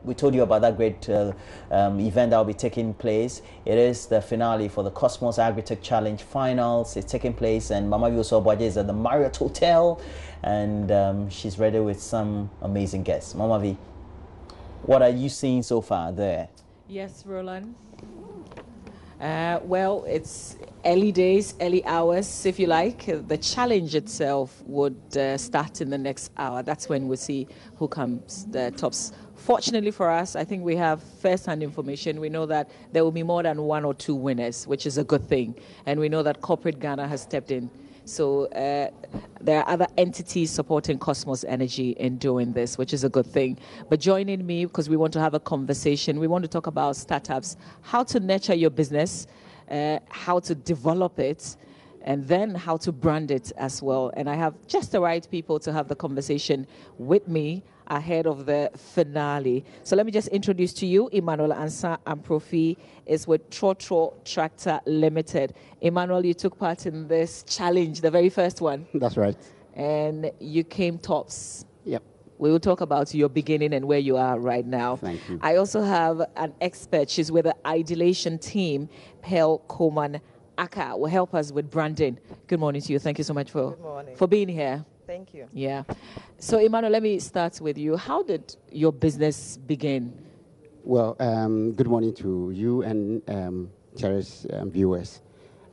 we told you about that great event that will be taking place. It is the finale for the Cosmos Agritech Challenge Finals. It's taking place, and Mama Vi Osobwaje is at the Marriott Hotel, and she's ready with some amazing guests. Mama Vi, what are you seeing so far there? Yes, Roland. Well, it's early days, early hours, if you like. The challenge itself would start in the next hour. That's when we'll see who comes the tops. Fortunately for us, I think we have first-hand information. We know that there will be more than 1 or 2 winners, which is a good thing. And we know that corporate Ghana has stepped in. So there are other entities supporting Cosmos Energy in doing this, which is a good thing. But joining me, because we want to have a conversation, we want to talk about startups, how to nurture your business, how to develop it, and then how to brand it as well. And I have just the right people to have the conversation with me ahead of the finale. So let me just introduce to you Emmanuel Ansa Amprofi is with Trotro Tractor Limited. Emmanuel, you took part in this challenge, the very first one. That's right. And you came tops. Yep. We will talk about your beginning and where you are right now. Thank you. I also have an expert. She's with the Idylation team, Pearl Coleman Aka, will help us with branding. Good morning to you. Thank you so much for being here. Thank you. Yeah. So, Emmanuel, let me start with you. How did your business begin? Well, good morning to you and cherished viewers.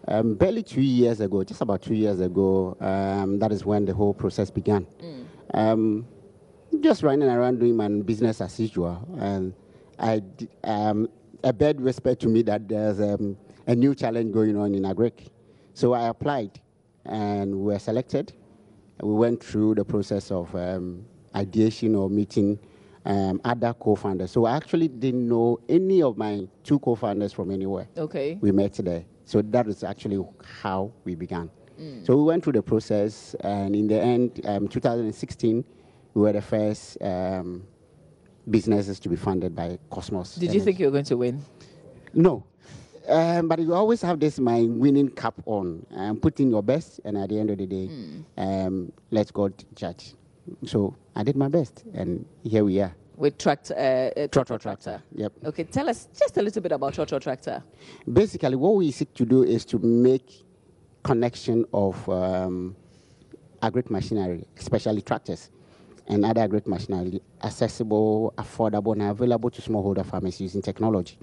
Barely 2 years ago, just about 2 years ago, that is when the whole process began. Just running around doing my business as usual. And a bird whispered to me that there's a new challenge going on in Agric. So I applied and we were selected. We went through the process of ideation or meeting other co-founders. So I actually didn't know any of my 2 co-founders from anywhere. Okay. We met there. So that is actually how we began. So we went through the process, and in the end, 2016, we were the first businesses to be funded by Cosmos. Did you think you were going to win? No. But you always have this my winning cap on, putting your best, and at the end of the day, let God judge. So I did my best, and here we are. With Trotro Tractor. Yep. Okay, tell us just a little bit about Trotro Tractor. Basically, what we seek to do is to make connection of agric machinery, especially tractors and other agric machinery, accessible, affordable, and available to smallholder farmers using technology.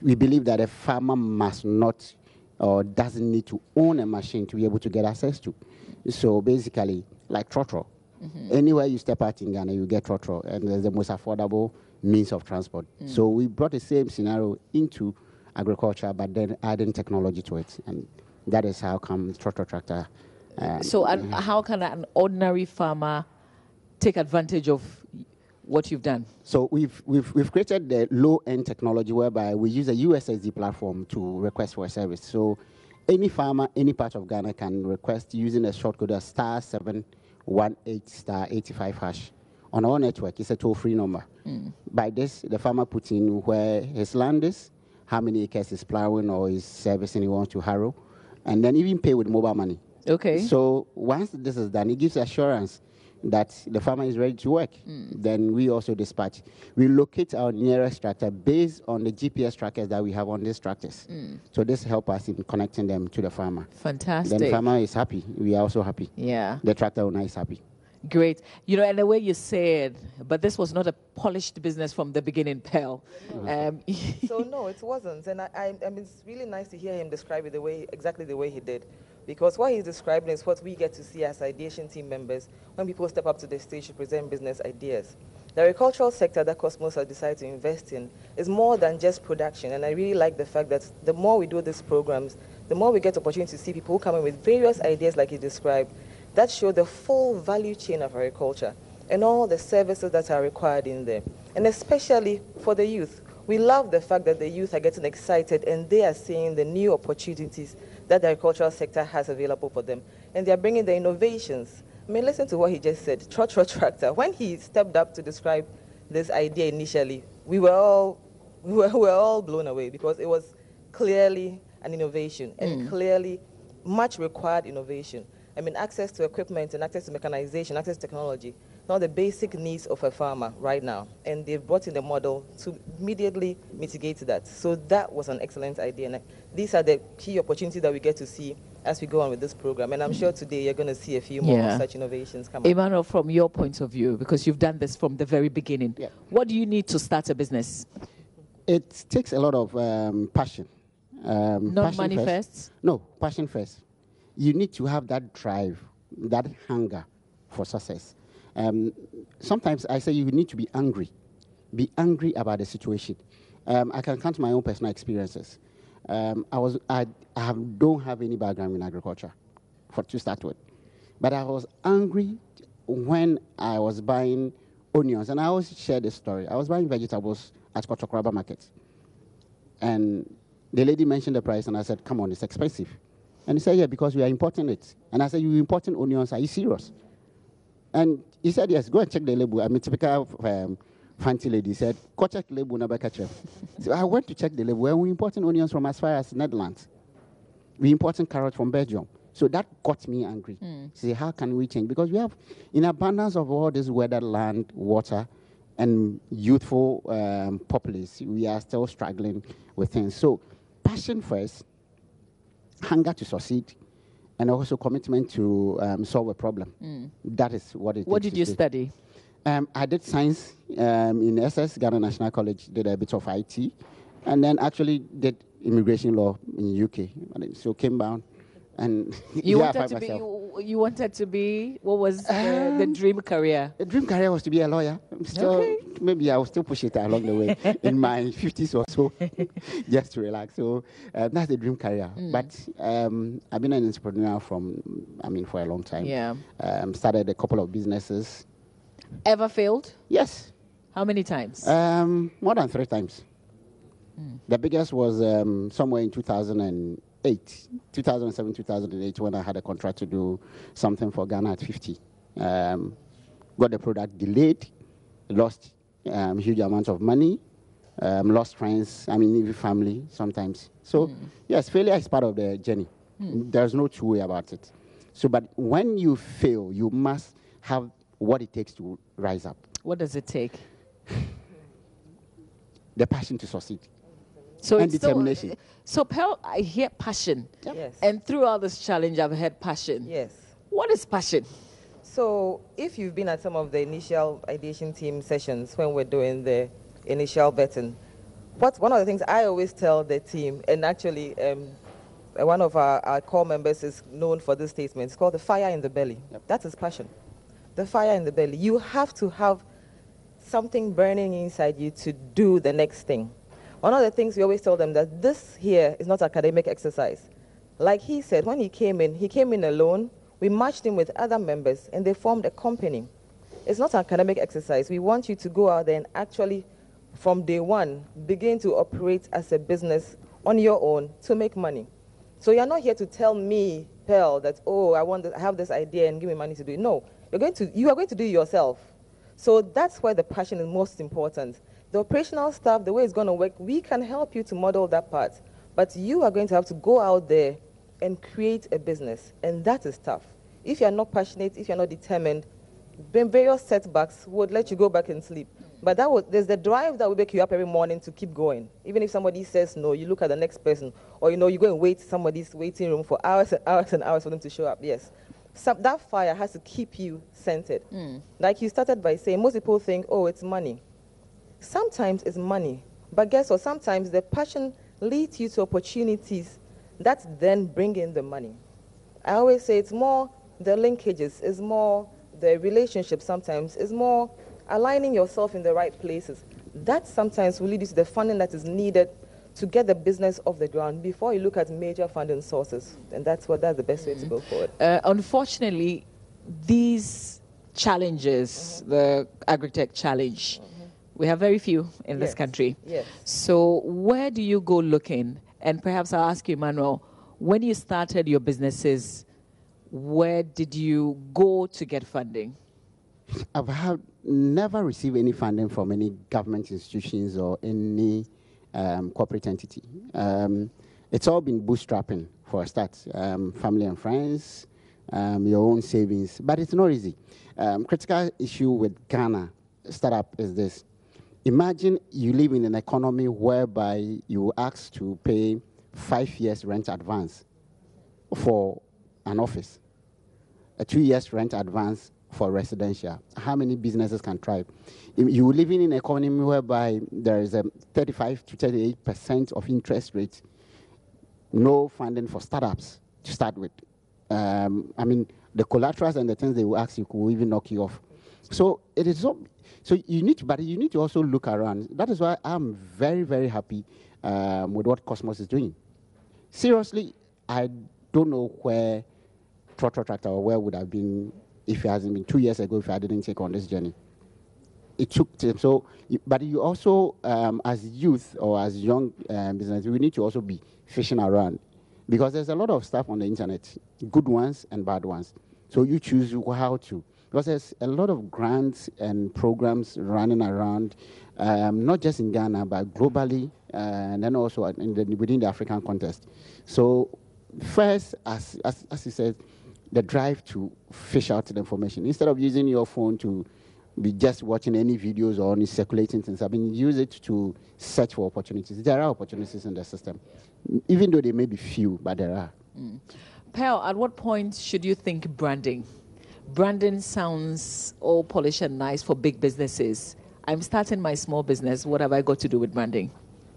We believe that a farmer must not or doesn't need to own a machine to be able to get access to. So basically, like Trotro, anywhere you step out in Ghana, you get Trotro, and there's the most affordable means of transport. So we brought the same scenario into agriculture, but then adding technology to it, and that is how come Trotro Tractor. How can an ordinary farmer take advantage of what you've done? So we've created the low-end technology whereby we use a USSD platform to request for a service. So any farmer, any part of Ghana can request using a shortcode of *718*85# on our network. It's a toll-free number. By this, the farmer puts in where his land is, how many acres he's plowing or is servicing he wants to harrow, and then even pay with mobile money. Okay. So once this is done, it gives assurance that the farmer is ready to work. Then we also dispatch. We locate our nearest tractor based on the GPS trackers that we have on these tractors. So this helps us in connecting them to the farmer. Fantastic. Then the farmer is happy. We are also happy. Yeah. The tractor owner is happy. Great. You know, and the way you said, but this was not a polished business from the beginning, Pearl. So no, it wasn't. And I mean, it's really nice to hear him describe it exactly the way he did. Because what he's describing is what we get to see as ideation team members when people step up to the stage to present business ideas. The agricultural sector that Cosmos has decided to invest in is more than just production. And I really like the fact that the more we do these programs, the more we get opportunity to see people who come in with various ideas like he described that show the full value chain of agriculture and all the services that are required in there. And especially for the youth. We love the fact that the youth are getting excited and they are seeing the new opportunities that the agricultural sector has available for them. And they are bringing the innovations. I mean, listen to what he just said, Trotro Tractor. When he stepped up to describe this idea initially, we were all blown away because it was clearly an innovation and clearly much required innovation. I mean, access to equipment and access to mechanization, access to technology, not the basic needs of a farmer right now. And they've brought in a model to immediately mitigate that. So that was an excellent idea. And these are the key opportunities that we get to see as we go on with this program. And I'm sure today you're going to see a few more of such innovations come up. Emmanuel, from your point of view, because you've done this from the very beginning, what do you need to start a business? It takes a lot of passion. Not money first? No, passion first. You need to have that drive, that hunger for success. Sometimes I say you need to be angry. Be angry about the situation. I can count my own personal experiences. I don't have any background in agriculture to start with. But I was angry when I was buying onions. And I always share this story. I was buying vegetables at Kotokoraba Market. And the lady mentioned the price, and I said, come on, it's expensive. And he said, yeah, because we are importing it. And I said, you importing onions, are you serious? And he said, yes, go and check the label. I mean, typical fancy lady said, go check the label, never catch them. So I went to check the label, and we're importing onions from as far as Netherlands. We're importing carrots from Belgium. So that got me angry. Say, how can we change? Because we have, in abundance of all this weather, land, water, and youthful populace, we are still struggling with things. So passion first, hunger to succeed, and also commitment to solve a problem. That is what it is. What did you study? I did science in SS, Ghana National College, did a bit of IT, and then actually did immigration law in UK. So came down, and you wanted to be, what was the dream career? The dream career was to be a lawyer. Maybe I will still push it along the way in my 50s or so, just to relax. So that's the dream career. But I've been an entrepreneur for a long time. Yeah. Started a couple of businesses. Ever failed? Yes. How many times? More than 3 times. The biggest was somewhere in 2008, 2007, 2008, when I had a contract to do something for Ghana at 50. Got the product delayed, lost huge amounts of money, lost friends, even family sometimes. So, yes, failure is part of the journey. There's no two way about it. So, but when you fail, you must have what it takes to rise up. What does it take? The passion to succeed. So and determination. So, Pearl, I hear passion. Yes. And throughout this challenge, I've heard passion. Yes. What is passion? So if you've been at some of the initial ideation team sessions when we're doing the initial vetting, one of the things I always tell the team, and actually one of our core members is known for this statement, it's called the fire in the belly. That is passion. The fire in the belly. You have to have something burning inside you to do the next thing. One of the things we always tell them that this here is not academic exercise. Like he said, when he came in alone. We matched him with other members, and they formed a company. It's not an academic exercise. We want you to go out there and actually, from day one, begin to operate as a business on your own to make money. So you're not here to tell me, Pearl, that, I have this idea and give me money to do it. No, you are going to do it yourself. So that's why the passion is most important. The operational stuff, the way it's going to work, we can help you to model that part. But you are going to have to go out there and create a business, and that is tough. If you're not passionate, if you're not determined, then various setbacks would let you go back and sleep. But there's the drive that will wake you up every morning to keep going. Even if somebody says no, you look at the next person, or you go and wait somebody's waiting room for hours and hours and hours for them to show up. Yes, that fire has to keep you centered. Like you started by saying, most people think, it's money. Sometimes it's money, but guess what? Sometimes the passion leads you to opportunities that then bring in the money. I always say it's more the linkages, it's more the relationships sometimes, it's more aligning yourself in the right places. That sometimes will lead you to the funding that is needed to get the business off the ground before you look at major funding sources. And that's the best way to go forward. Unfortunately, these challenges, the Agritech challenge, we have very few in this country. Yes. So where do you go looking? And perhaps I'll ask you, Emmanuel, when you started your businesses, where did you go to get funding? I've never received any funding from any government institutions or any corporate entity. It's all been bootstrapping for a start. Family and friends, your own savings. But it's not easy. Critical issue with Ghana startup is this. Imagine you live in an economy whereby you ask to pay 5 years rent advance for an office, a 2 years rent advance for residential. How many businesses can thrive? You live in an economy whereby there is a 35 to 38% of interest rate, no funding for startups to start with. The collaterals and the things they will ask you could even knock you off. So it is so you need to also look around. That is why I'm very, very happy with what Cosmos is doing. Seriously, I don't know where Trotro Tractor or where would have been if it hasn't been 2 years ago if I didn't take on this journey. It took time. So, but you also, as youth or as young business, we need to also be fishing around because there's a lot of stuff on the internet, good ones and bad ones. So you choose how to. Because there's a lot of grants and programs running around, not just in Ghana, but globally, and then also within the African context. So first, as you said, the drive to fish out the information. Instead of using your phone to be just watching any videos or only circulating things, use it to search for opportunities. There are opportunities in the system, even though they may be few, but there are. Pearl, at what point should you think branding? Branding sounds all polished and nice for big businesses. I'm starting my small business. What have I got to do with branding?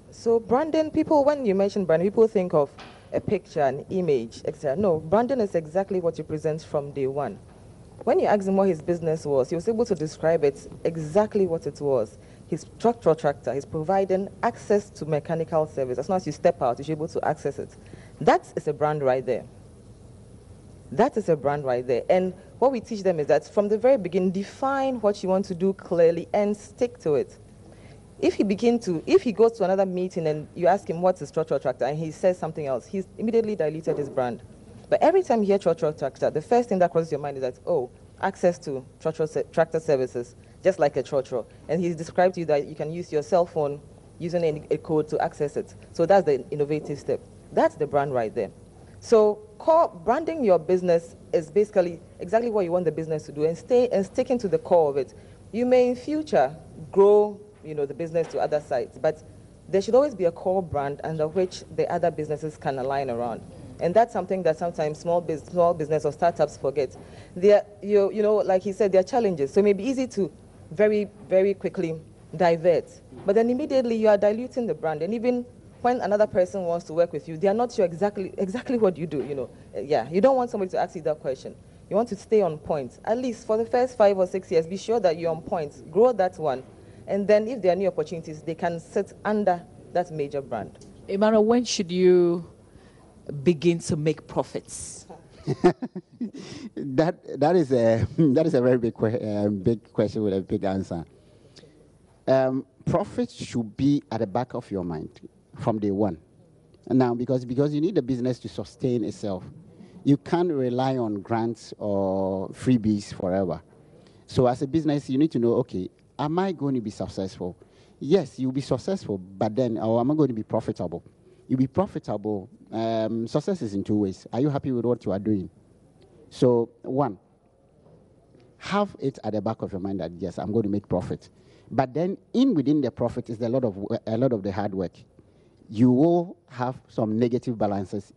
So branding, when you mention branding, people think of a picture, an image, etc. No, branding is exactly what you present from day one. When you asked him what his business was, he was able to describe it exactly what it was. His tractor, he's providing access to mechanical service. As soon as you step out, you're able to access it. That is a brand right there. That is a brand right there. And what we teach them is that from the very beginning, define what you want to do clearly and stick to it. If he goes to another meeting and you ask him what's a structural tractor and he says something else, he's immediately diluted his brand. But every time you hear structural tractor, the first thing that crosses your mind is that, access to tractor services, just like a trotro. And he's described to you that you can use your cell phone using a code to access it. So that's the innovative step. That's the brand right there. So branding your business is basically exactly what you want the business to do and sticking to the core of it. You may in future grow, the business to other sites, but there should always be a core brand under which the other businesses can align around. And that's something that sometimes small business or startups forget. Like he said, there are challenges. So it may be easy to very, very quickly divert, but then immediately you are diluting the brand. And even when another person wants to work with you, they are not sure exactly what you do. You don't want somebody to ask you that question. You want to stay on point. At least for the first 5 or 6 years, be sure that you're on point. Grow that one. And then if there are new opportunities, they can sit under that major brand. Emmanuel, when should you begin to make profits? that is a very big question with a big answer. Profits should be at the back of your mind from day one. Now, because you need the business to sustain itself, you can't rely on grants or freebies forever. So as a business, you need to know, okay, am I going to be successful? Yes, you'll be successful, but then, am I going to be profitable? You'll be profitable. Success is in 2 ways. Are you happy with what you are doing? So, one, have it at the back of your mind that, yes, I'm going to make profit. But then within the profit is a lot of the hard work. You will have some negative balances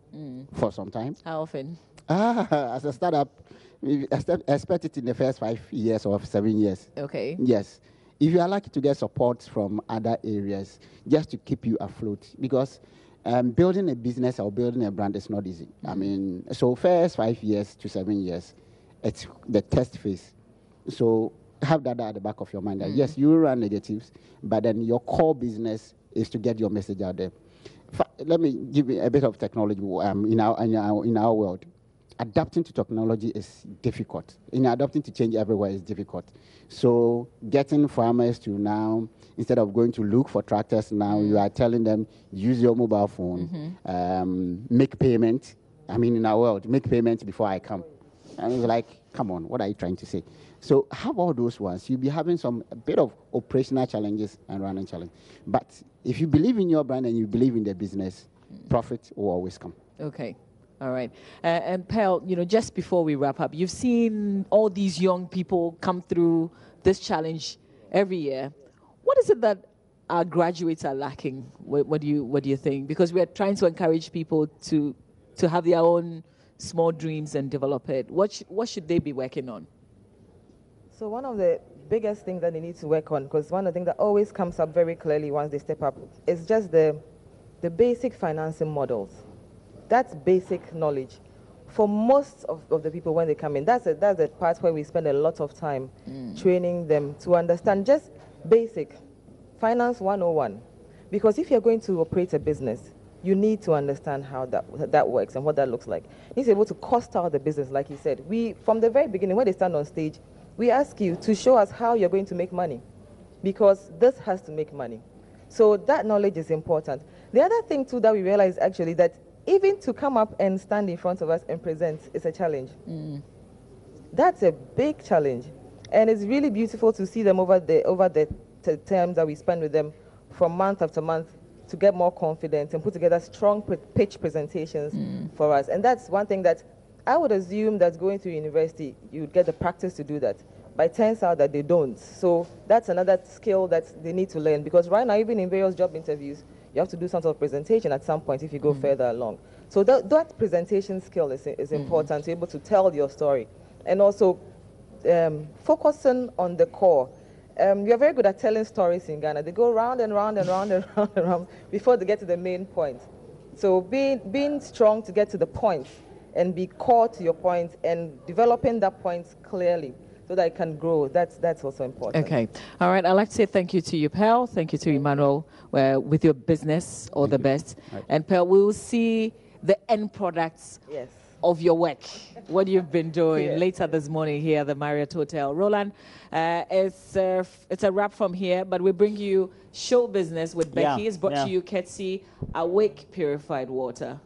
for some time. How often? As a startup, expect it in the first 5 years or 7 years. Okay. Yes. If you are lucky to get support from other areas, just to keep you afloat, because building a business or building a brand is not easy. So first 5 years to 7 years, it's the test phase. So have that at the back of your mind that yes, you will run negatives, but then your core business is to get your message out there. Let me give you a bit of technology in our world. Adapting to technology is difficult. Adapting to change everywhere is difficult. So getting farmers to now, instead of going to look for tractors now, you are telling them, use your mobile phone, make payment. In our world, make payment before I come. And it's like, come on, what are you trying to say? So have all those ones. You'll be having a bit of operational challenges and running challenge. But if you believe in your brand and you believe in the business, profit will always come. Okay. All right. And Pearl, just before we wrap up, you've seen all these young people come through this challenge every year. What is it that our graduates are lacking? What do you think? Because we're trying to encourage people to have their own small dreams and develop it. What should they be working on? So one of the biggest things that they need to work on, because one of the things that always comes up very clearly once they step up, is just the basic financing models. That's basic knowledge. For most of the people when they come in, that's the part where we spend a lot of time training them to understand just basic finance 101. Because if you're going to operate a business, you need to understand how that works and what that looks like. You need to be able to cost out the business, like you said. From the very beginning, when they stand on stage, we ask you to show us how you're going to make money, because this has to make money. So that knowledge is important. The other thing, too, that we realize actually that even to come up and stand in front of us and present is a challenge. That's a big challenge. And it's really beautiful to see them over the terms that we spend with them from month after month to get more confidence and put together strong pitch presentations for us. And that's one thing that I would assume that going through university, you'd get the practice to do that. But it turns out that they don't. So that's another skill that they need to learn, because right now, even in various job interviews, you have to do some sort of presentation at some point if you go further along. So that presentation skill is important, to be able to tell your story. And also focusing on the core. You're very good at telling stories in Ghana. They go round and round and round and round and round before they get to the main point. So being strong to get to the point and be core to your point and developing that point clearly so that it can grow, that's also important. Okay. All right. I'd like to say thank you to you, Pearl. Thank you to Emmanuel with your business. All the best. Right. And Pearl, we will see the end products of your work, what you've been doing later this morning here at the Marriott Hotel. Roland, it's a wrap from here, but we bring you Show Business with Becky. It's brought to you courtesy Awake Purified Water.